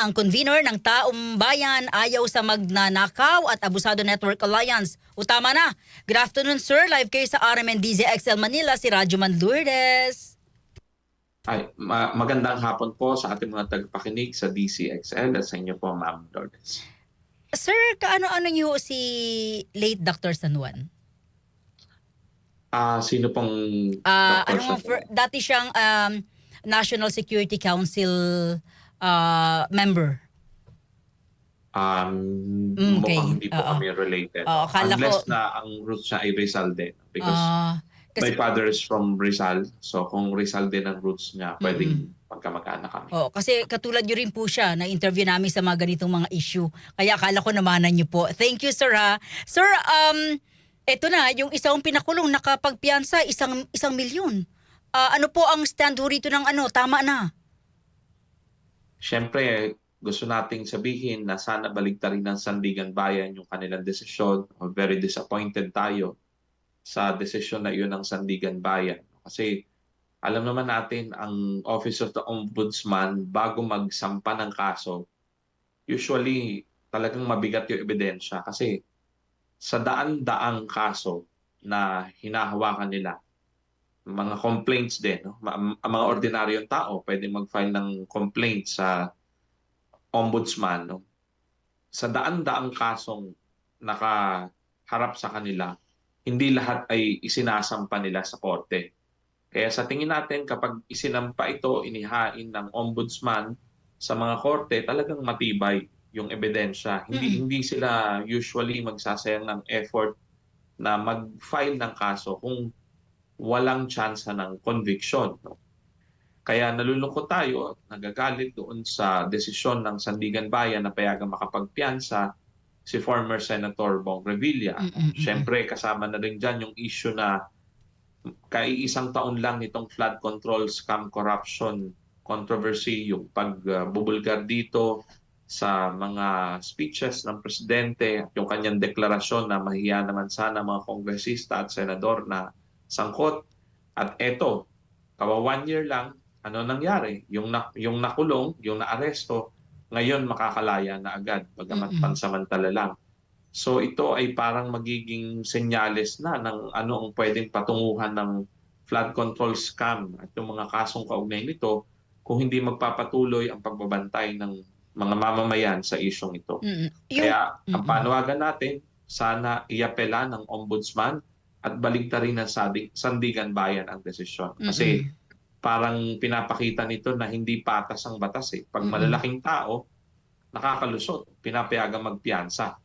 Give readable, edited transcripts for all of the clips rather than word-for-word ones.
ang convener ng Taong Bayan Ayaw sa Magnanakaw at Abusado Network Alliance. Tama na. Good afternoon, sir. Live kayo sa RMN DZXL Manila, si Radyo Man Lourdes. Magandang hapon po sa ating mga tagapakinig sa DCXL at sa inyo po, Ma'am Lourdes. Sir, kaano-ano niyo si late Dr. San Juan? Sino pong Dr. San Juan? Dati siyang National Security Council member. Mukhang hindi po kami related. Unless na ang roots niya ay Rizal din. Because my father is from Rizal. So kung Rizal din ang roots niya, pwedeng magkamag-anak kami. Kasi katulad nyo rin po siya, na-interview namin sa mga ganitong mga issue. Kaya akala ko namanan nyo po. Thank you, sir, ha. Sir, eto na, yung isang pinakulong nakapagpiyansa, 1 milyon. Ano po ang stand ho rito ng tama na? Siyempre, gusto nating sabihin na sana baligtarin ng Sandigan Bayan yung kanilang desisyon. Very disappointed tayo sa desisyon na iyon ng Sandigan Bayan. Kasi alam naman natin ang Office of the Ombudsman bago magsampa ng kaso, usually talagang mabigat yung ebidensya kasi sa daan-daang kaso na hinahawakan nila, mga complaints din, no? Ang mga ordinaryong tao pwede mag-file ng complaint sa ombudsman, no? Sa daan-daang kasong nakaharap sa kanila, hindi lahat ay isinasampa nila sa korte. Kaya sa tingin natin, kapag isinampa ito, inihain ng ombudsman sa mga korte, talagang matibay yung ebidensya. Hindi sila usually magsasayang ng effort na mag-file ng kaso kung walang tsansa ng conviction. No? Kaya nalulungkot tayo, nagagalit doon sa desisyon ng Sandigan Bayan na payagang makapagpiyansa si former Senator Bong Revilla. Siyempre, kasama na rin dyan yung issue na kaiisang taon lang itong flood control scam corruption controversy, yung pagbubulgar dito sa mga speeches ng presidente at yung kanyang deklarasyon na mahiya naman sana mga kongresista at senador na sangkot. At eto, kawa 1 year lang, ano nangyari? Yung nakulong, yung naaresto, ngayon makakalaya na agad, bagamat pansamantala lang. So ito ay parang magiging senyales na ng ano ang pwedeng patunguhan ng flood control scam at yung mga kasong kaugnay nito kung hindi magpapatuloy ang pagbabantay ng mga mamamayan sa isyong ito. Kaya ang panawagan natin, sana iapela ng ombudsman at baligtarin ng Sandigan Bayan ang desisyon. Kasi parang pinapakita nito na hindi patas ang batas. Pag malalaking tao, nakakalusot, pinapayagang magpiyansa.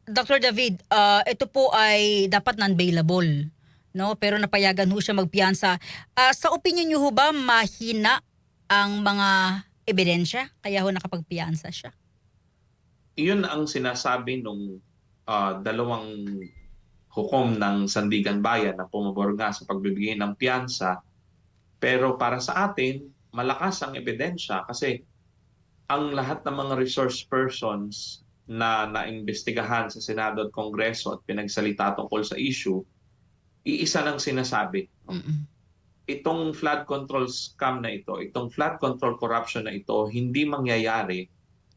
Dr. David, ito po ay dapat non-bailable, no? Pero napayagan ho siya magpiyansa. Sa opinion niyo ho ba mahina ang mga ebidensya kaya ho nakapagpiyansa siya? Iyon ang sinasabi nung dalawang hukom ng Sandigan Bayan na pumabor nga sa pagbibigay ng piyansa. Pero para sa atin, malakas ang ebidensya kasi ang lahat ng mga resource persons na naimbestigahan sa Senado at Kongreso at pinagsalita tungkol sa issue, iisa lang sinasabi. Itong flood control scam na ito, itong flood control corruption na ito, hindi mangyayari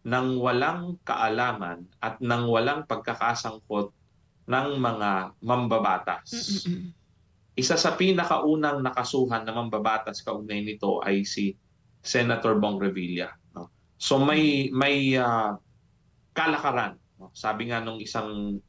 nang walang kaalaman at nang walang pagkakasangkot ng mga mambabatas. Isa sa pinakaunang nakasuhan na mambabatas kaugnay nito ay si Senator Bong Revilla. No? So may kalakaran. No? Sabi nga nung isang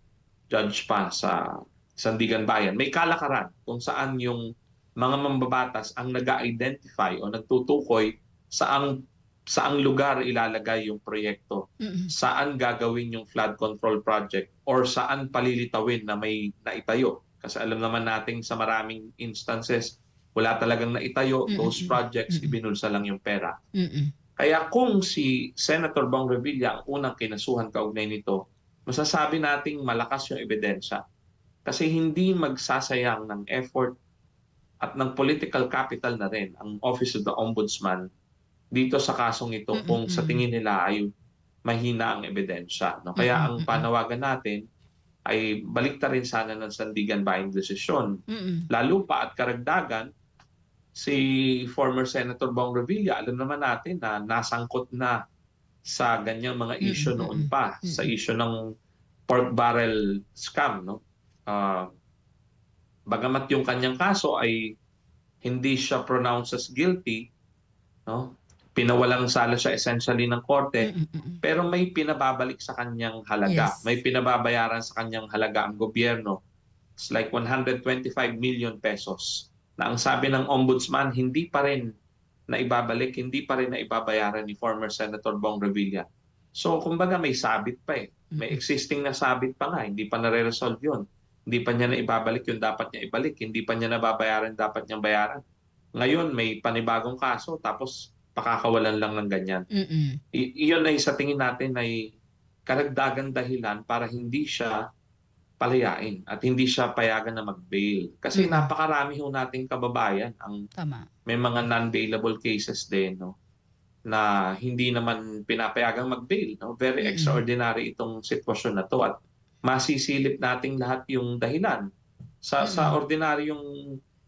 judge pa sa Sandigan Bayan, may kalakaran kung saan yung mga mambabatas ang nag-identify o nagtutukoy saang lugar ilalagay yung proyekto, saan gagawin yung flood control project, or saan palilitawin na may naitayo. Kasi alam naman natin sa maraming instances, wala talagang naitayo, those projects, ibinulsa lang yung pera. Kaya kung si Senator Bong Revilla ang unang kinasuhan kaugnay nito, masasabi nating malakas yung ebidensya. Kasi hindi magsasayang ng effort at ng political capital na rin ang Office of the Ombudsman dito sa kasong ito kung sa tingin nila ay mahina ang ebidensya. No? Kaya ang panawagan natin ay baliktarin sana ng Sandigan Bayan desisyon. Lalo pa at karagdagan, si former Senator Bong Revilla, alam naman natin na nasangkot na sa ganyang mga issue noon pa, sa mm. issue ng pork barrel scam, no? Ah, Bagamat yung kanyang kaso ay hindi siya pronounced as guilty, no? Pinawalang sala siya essentially ng korte, Mm. pero may pinababalik sa kanyang halaga. May Yes. pinababayaran sa kanyang halaga ang gobyerno. It's like 125 million pesos na ang sabi ng ombudsman hindi pa rin na ibabalik, hindi pa rin na ibabayaran ni former Senator Bong Revilla. So kumbaga may sabit pa eh. May Mm. existing na sabit pa nga, hindi pa nare-resolve yun. Hindi pa niya na ibabalik yung dapat niya ibalik, hindi pa niya nababayaran dapat niyang bayaran. Ngayon may panibagong kaso tapos pakakawalan lang ng ganyan. Mm. Iyon ay sa tingin natin ay karagdagang dahilan para hindi siya palayain at hindi siya payagan na mag-bail. Kasi Mm. napakarami ho nating kababayan ang Tama. may mga non-bailable cases din, no, na hindi naman pinapayagang mag-bail, no. Very Mm. extraordinary itong sitwasyon na 'to at masisilip nating lahat yung dahilan. Sa Mm. ordinaryong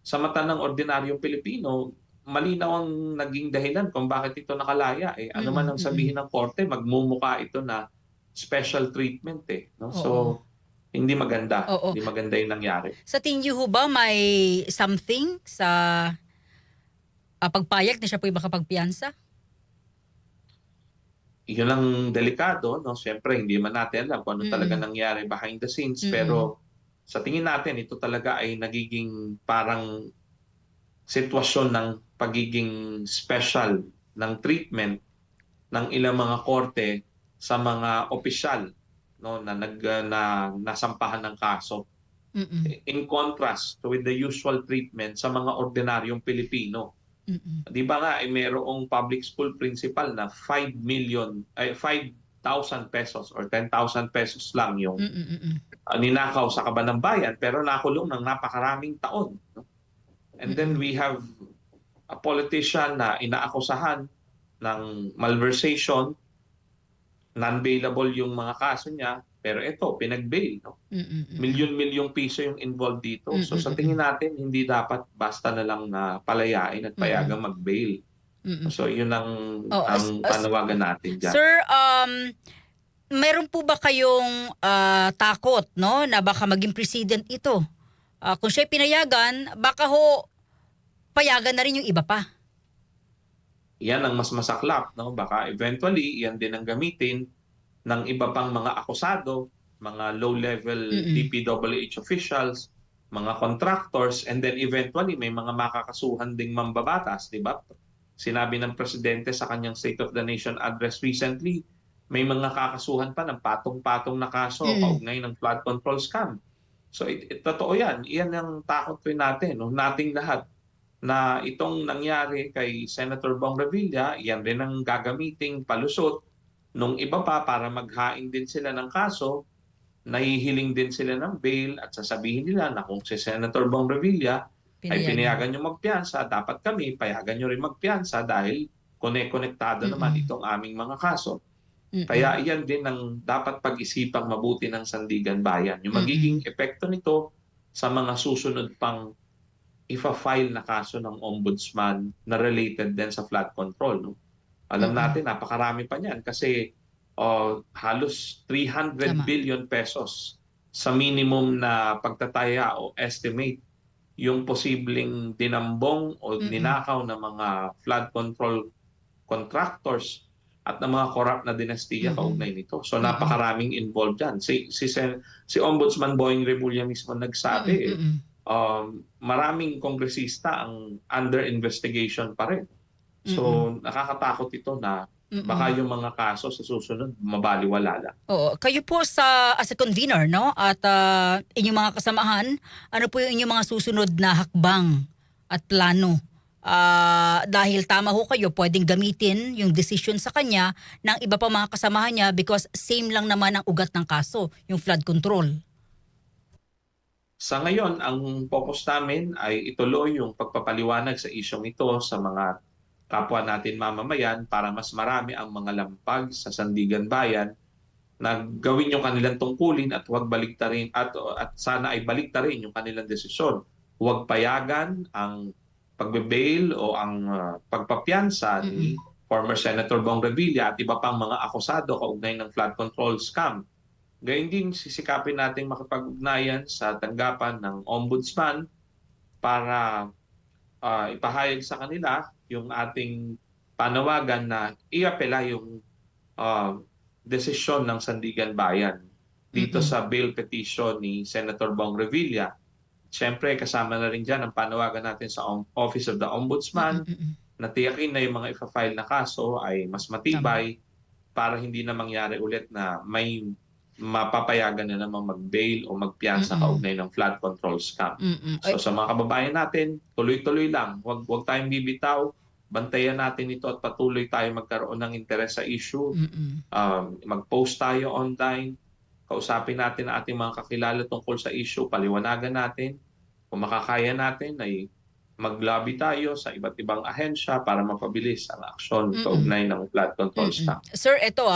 sa mata ng ordinaryong Pilipino, malinaw ang naging dahilan kung bakit ito nakalaya, eh. Ano man Mm. ang Mm. sabihin ng korte, magmumukha ito na special treatment, eh, no. Oo. So Oo. hindi maganda yung nangyari. Sa tingin niyo ho ba may something sa pagpayag na siya po'y makapagpiyansa? Yun ang delikado, no? Siyempre, hindi man natin alam kung ano talaga Mm. nangyari behind the scenes. Mm. Pero sa tingin natin, ito talaga ay nagiging parang sitwasyon ng pagiging special ng treatment ng ilang mga korte sa mga opisyal, no, na nasampahan ng kaso. Mm. In contrast with the usual treatment sa mga ordinaryong Pilipino. Mm. 'Di ba nga mayroong public school principal na 5,000 pesos or 10,000 pesos lang yung Mm. Mm. ninakaw sa kaban ng bayan pero nakulong ng napakaraming taon, no? And then Mm. we have a politician na inaakusahan ng malversation, non-bailable yung mga kaso niya, pero ito pinag-bail, no? Mm. Mm. Milyon-milyong piso yung involved dito. Mm. So sa tingin Mm. natin hindi dapat basta na lang na palayain at Mm. payagang mag-bail. Mm. So yun Oh, ang panawagan natin diyan. sir, meron po ba kayong takot, no, na baka maging president ito? Kung siya'y pinayagan, baka ho payagan na rin yung iba pa. Yan ang mas masaklap, no? Baka eventually yan din ang gamitin ng iba pang mga akusado, mga low-level Mm. DPWH officials, mga contractors, and then eventually may mga makakasuhan ding mambabatas, di ba? Sinabi ng presidente sa kanyang State of the Nation address recently, may mga kakasuhan pa ng patong-patong na kaso Mm. kaugnay ng flood control scam. So totoo yan. Iyan ang takot rin natin, no? Nating lahat na itong nangyari kay Senator Bong Revilla, yan rin ang gagamiting palusot nung iba pa para maghain din sila ng kaso, nahihiling din sila ng bail at sasabihin nila na kung si Senator Bong Revilla ay Pinayagan. pinayagan nyo magpiyansa, dapat kami payagan nyo rin magpiyansa dahil konektado naman Mm. itong aming mga kaso. Mm. Kaya iyan din ang dapat pag-isipang mabuti ng Sandigan Bayan. Yung Mm. magiging epekto nito sa mga susunod pang ifa-file na kaso ng ombudsman na related din sa flood control, no? Alam Mm. natin napakarami pa niyan kasi halos 300 Tama. billion pesos sa minimum na pagtataya o estimate yung posibleng dinambong o Mm. ninakaw ng mga flood control contractors at ng mga corrupt na dinastiya Mm. kaugnay nito. So Mm. napakaraming involved diyan. Si Ombudsman Boying Remulla mismo nagsabi, Mm. Mm. maraming kongresista ang under investigation pa rin. Mm. So nakakatakot ito na baka Mm. yung mga kaso sa susunod mabaliwala lang. Oo, kayo po as a convener, no, at inyong mga kasamahan, ano po yung inyong mga susunod na hakbang at plano? Dahil tama ho kayo, pwedeng gamitin yung decision sa kanya ng iba pa mga kasamahan niya because same lang naman ang ugat ng kaso, yung flood control. Sa ngayon, ang focus namin ay ituloy yung pagpapaliwanag sa isyong ito sa mga kapwa natin mamamayan para mas marami ang mga lampag sa Sandigan Bayan na gawin yung kanilang tungkulin at huwag baliktarin at sana ay baliktarin yung kanilang desisyon. Huwag payagan ang pagbe-bail o ang pagpapiyansa ni former Senator Bong Revilla at iba pang mga akusado kaugnay ng flood control scam. Gayun din sisikapin natin makipag-ugnayan sa tanggapan ng ombudsman para ipahayag sa kanila yung ating panawagan na iapela yung ah, desisyon ng Sandigan Bayan dito Mm-mm. sa bill petition ni Senator Bong Revilla. Siyempre, kasama na rin dyan ang panawagan natin sa Office of the Mm-mm. Ombudsman Mm-mm. na tiyakin na yung mga ipa-file na kaso ay mas Tama. matibay para hindi na mangyari ulit na may mapapayagan na namang mag-bail o magpiyansa Mm-mm. kaugnay ng flood control scam. Mm-mm. So sa mga kababayan natin, tuloy-tuloy lang. Huwag tayong bibitaw. Bantayan natin ito at patuloy tayo magkaroon ng interes sa issue. Mm-mm. Mag-post tayo online. Kausapin natin ang ating mga kakilala tungkol sa issue. Paliwanagan natin. Kung makakaya natin ay mag-lobby tayo sa iba't ibang ahensya para mapabilis ang aksyon Mm-mm. kaugnay ng flood control Mm-mm. scam. Sir, ito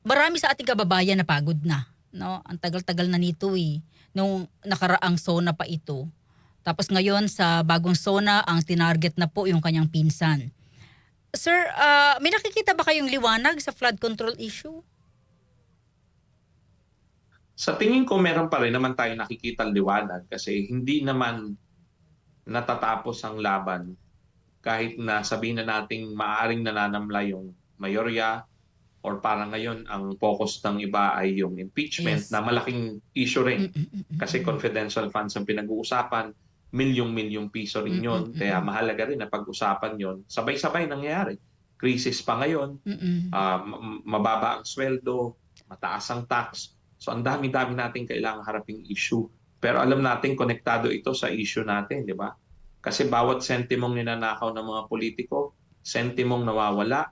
marami sa ating kababayan na pagod na, no? Ang tagal-tagal na nito nung nakaraang SONA pa ito. Tapos ngayon sa bagong SONA, ang tinarget na po yung kanyang pinsan. Sir, may nakikita ba kayong liwanag sa flood control issue? Sa tingin ko meron pa rin naman tayo nakikita liwanag kasi hindi naman natatapos ang laban kahit na sabihin na nating maaaring nananamla yung mayorya or parang ngayon ang focus ng iba ay yung impeachment Yes. na malaking issue rin. Mm, mm, mm, mm, Kasi mm. confidential funds ang pinag-uusapan, milyong-milyong piso rin Mm, mm, yun. mm, Kaya mm. mahalaga rin na pag-usapan yon. Sabay-sabay nangyayari. Krisis pa ngayon, Mm, mababa ang sweldo, mataas ang tax. So ang dami-dami natin kailangang haraping issue. Pero alam natin konektado ito sa issue natin, di ba? Kasi bawat sentimong ninanakaw ng mga politiko, sentimong nawawala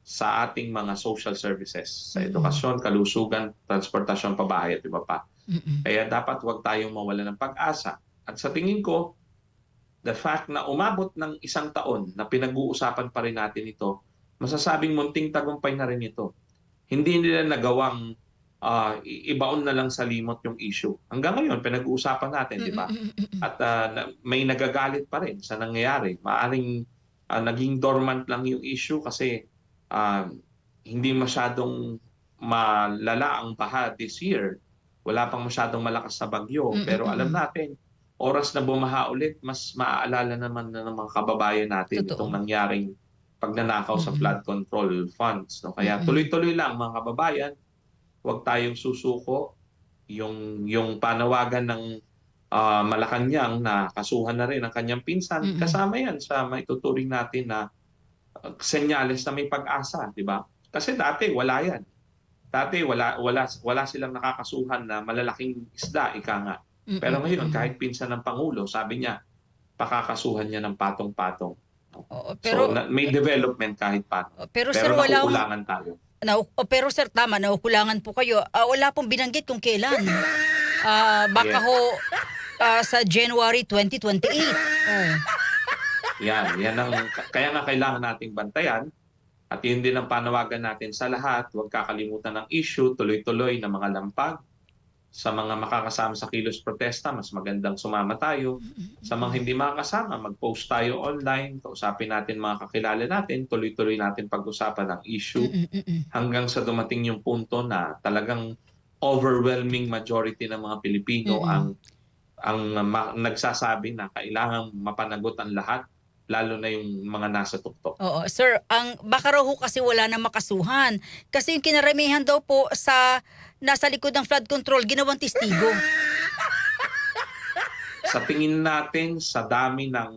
sa ating mga social services, sa mm, edukasyon, kalusugan, transportasyon, pabahay at iba pa. mm. Kaya dapat huwag tayong mawala ng pag-asa. At sa tingin ko, the fact na umabot ng 1 taon na pinag-uusapan pa rin natin ito, masasabing munting tagumpay na rin ito. Hindi nila nagawang ibaon na lang sa limot yung issue. Hanggang ngayon, pinag-uusapan natin, Mm, di ba? mm, mm, mm. At may nagagalit pa rin sa nangyayari. Maaring naging dormant lang yung issue kasi ah, hindi masyadong malala ang baha this year. Wala pang masyadong malakas na bagyo. Mm, mm, Pero alam mm. natin, oras na bumaha ulit, mas maaalala naman na ng mga kababayan natin itong Totoo. nangyaring pagnanakaw sa Mm, flood control funds. No? Kaya mm. tuloy-tuloy lang mga kababayan, huwag tayong susuko. Yung panawagan ng Malacanang na kasuhan na rin ang kanyang pinsan, Mm, kasama yan sa maituturing natin na senyales na may pag-asa, di ba? Kasi dati wala yan. Dati wala silang nakakasuhan na malalaking isda, ika nga. mm, Pero ngayon, mm. kahit pinsan ng Pangulo, sabi niya, pakakasuhan niya ng patong-patong. Oo, So, may development kahit paano. pero sir Pero walang nakukulangan tayo. pero sir tama, naukulangan po kayo. Wala pong binanggit kung kailan. Baka Yes. ho sa January 2028. Oh. Yan ang kaya nga kailangan nating bantayan at yun din ang panawagan natin sa lahat, huwag kakalimutan ng issue, tuloy-tuloy na mga lampag. Sa mga makakasama sa kilos protesta, mas magandang sumama tayo. Sa mga hindi makakasama, mag-post tayo online, kausapin natin mga kakilala natin, tuloy-tuloy natin pag-usapan ang issue Mm, mm, mm. hanggang sa dumating yung punto na talagang overwhelming majority ng mga Pilipino Mm. nagsasabi na kailangang mapanagot ang lahat, lalo na yung mga nasa tuktok. Oo, sir, ang baka raw ho kasi wala nang makasuhan. Kasi yung kinaramihan daw po sa nasa likod ng flood control, ginawang testigo. Sa tingin natin, sa dami ng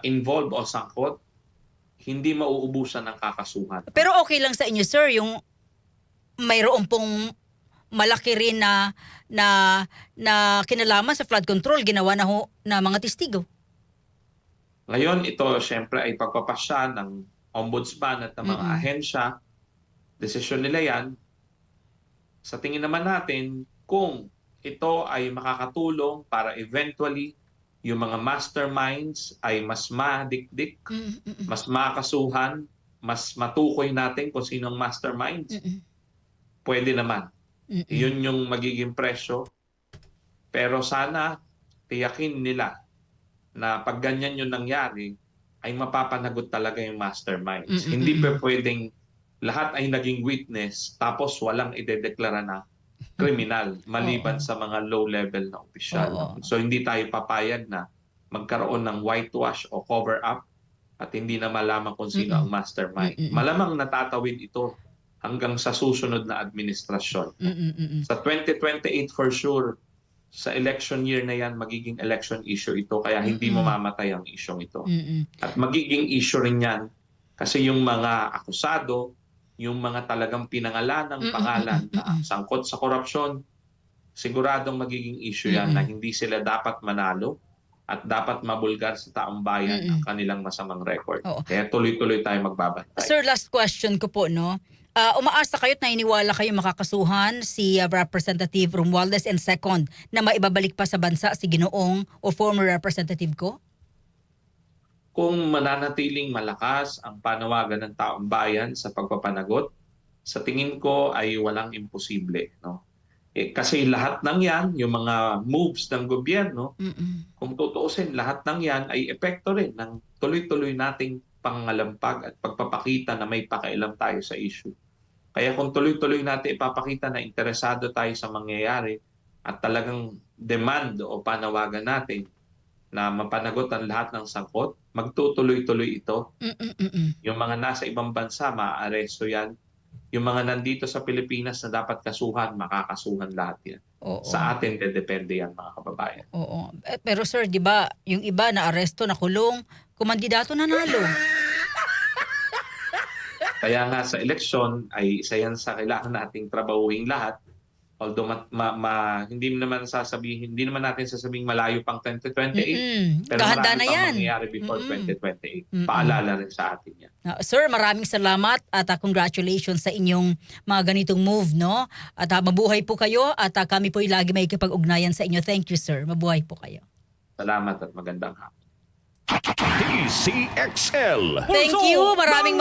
involved o sangkot, hindi mauubusan ng kakasuhan. Pero okay lang sa inyo, sir, yung mayroon pong malaki rin na kinalaman sa flood control, ginawa na ho na mga testigo. Ngayon, ito siyempre ay pagpapasya ng ombudsman at ng mga Mm. ahensya. Desisyon nila yan. Sa tingin naman natin, kung ito ay makakatulong para eventually yung mga masterminds ay mas madikdik, Mm, mm, mas makakasuhan, mas matukoy natin kung sino ang masterminds, mm, pwede naman. mm, Yun yung magiging presyo. Pero sana tiyakin nila na pag ganyan yung nangyari, ay mapapanagot talaga yung masterminds. Mm, Hindi mm, pa pwedeng lahat ay naging witness tapos walang idedeklara na kriminal maliban Oo. sa mga low-level na opisyal. Oo. No? So hindi tayo papayag na magkaroon ng whitewash o cover-up at hindi na malaman kung sino ang Mm, mastermind. mm, Malamang natatawid ito hanggang sa susunod na administrasyon. mm, No? mm. Sa 2028 for sure, sa election year na yan, magiging election issue ito kaya hindi Mm, mamamatay ang issue ito. mm. At magiging issue rin yan kasi yung mga akusado, yung mga talagang pinangalan ng Mm, pangalan mm, na mm. sangkot sa korupsyon, siguradong magiging issue yan na Mm. hindi sila dapat manalo at dapat mabulgar sa taong bayan ang Mm. kanilang masamang record. Oo. Kaya tuloy-tuloy tayo magbabantay. Sir, last question ko po, no? Umaasa kayo at naniniwala kayo makakasuhan si Representative Romualdez and second na maibabalik pa sa bansa si Ginoong o former representative ko? Kung mananatiling malakas ang panawagan ng taong bayan sa pagpapanagot, sa tingin ko ay walang imposible. No? Kasi lahat ng yan, yung mga moves ng gobyerno, Mm. kung tutuusin, lahat ng yan ay epekto rin ng tuloy-tuloy nating pangalampag at pagpapakita na may pakialam tayo sa issue. Kaya kung tuloy-tuloy natin ipapakita na interesado tayo sa mangyayari at talagang demand o panawagan natin na mapanagot ang lahat ng sangkot, magtutuloy-tuloy ito. Mm. Yung mga nasa ibang bansa, maaaresto yan. Yung mga nandito sa Pilipinas na dapat kasuhan, makakasuhan lahat yan. Oo. Sa atin, depende yan mga kababayan. Oo. Pero sir, 'di ba, yung iba na aresto, nakulong, kumandidato nanalo. Kaya nga sa eleksyon ay isa yan sa kailangan nating trabahuhin lahat. Although hindi naman natin sasabing malayo pang 2028, pero Kahanda marami na pang yan. mangyayari before Mm. 2028. Paalala rin sa atin yan. Sir, maraming salamat at congratulations sa inyong mga ganitong move, no? At mabuhay po kayo at kami po lagi may ikipag-ugnayan sa inyo. Thank you, sir. Mabuhay po kayo. Salamat at magandang hapon. DCXL. Thank you. Maraming